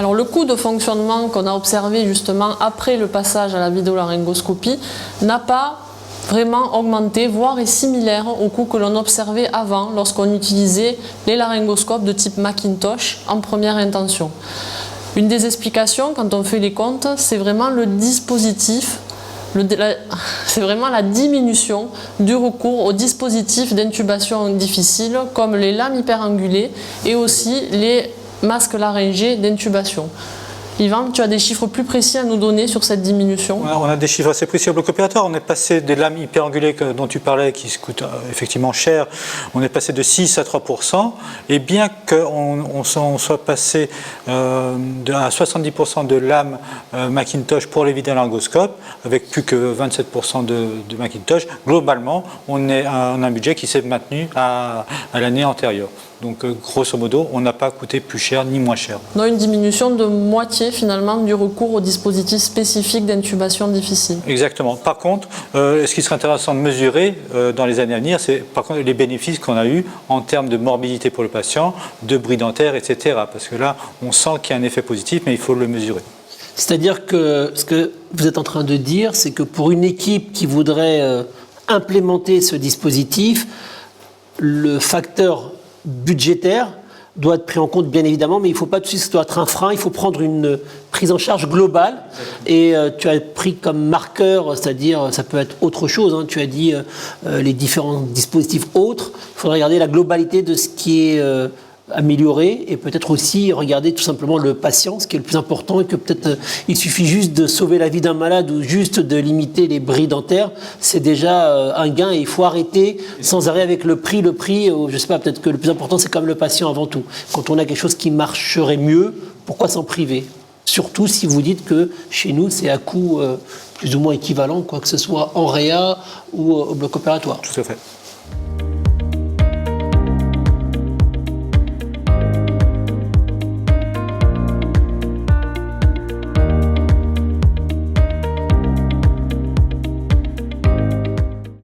Alors le coût de fonctionnement qu'on a observé justement après le passage à la vidéolaryngoscopie n'a pas vraiment augmenté, voire est similaire au coût que l'on observait avant lorsqu'on utilisait les laryngoscopes de type Macintosh en première intention. Une des explications, quand on fait les comptes, c'est vraiment le dispositif, c'est vraiment la diminution du recours aux dispositifs d'intubation difficile comme les lames hyperangulées et aussi les masques laryngés d'intubation. Yvan, tu as des chiffres plus précis à nous donner sur cette diminution? On a des chiffres assez précis au bloc opératoire. On est passé des lames hyperangulées dont tu parlais, qui coûtent effectivement cher, on est passé de 6 à 3%. Et bien qu'on soit passé à 70% de lames Macintosh pour les vidéolaryngoscopes, avec plus que 27% de Macintosh, globalement, on a un budget qui s'est maintenu à l'année antérieure. Donc, grosso modo, on n'a pas coûté plus cher ni moins cher. Donc, une diminution de moitié, finalement, du recours aux dispositifs spécifiques d'intubation difficile. Exactement. Par contre, ce qui serait intéressant de mesurer dans les années à venir, c'est par contre les bénéfices qu'on a eus en termes de morbidité pour le patient, de bris dentaire, etc. Parce que là, on sent qu'il y a un effet positif, mais il faut le mesurer. C'est-à-dire que ce que vous êtes en train de dire, c'est que pour une équipe qui voudrait implémenter ce dispositif, le facteur budgétaire doit être pris en compte bien évidemment, mais il ne faut pas tout de suite que ce doit être un frein, il faut prendre une prise en charge globale. Et tu as pris comme marqueur, c'est-à-dire ça peut être autre chose, hein, tu as dit les différents dispositifs autres, il faudrait regarder la globalité de ce qui est amélioré et peut-être aussi regarder tout simplement le patient, ce qui est le plus important, et que peut-être il suffit juste de sauver la vie d'un malade ou juste de limiter les bris dentaires, c'est déjà un gain et il faut arrêter sans arrêt avec le prix, je sais pas, peut-être que le plus important c'est comme le patient avant tout. Quand on a quelque chose qui marcherait mieux, pourquoi s'en priver? Surtout si vous dites que chez nous c'est à coût plus ou moins équivalent, quoi que ce soit en réa ou au bloc opératoire. Tout à fait.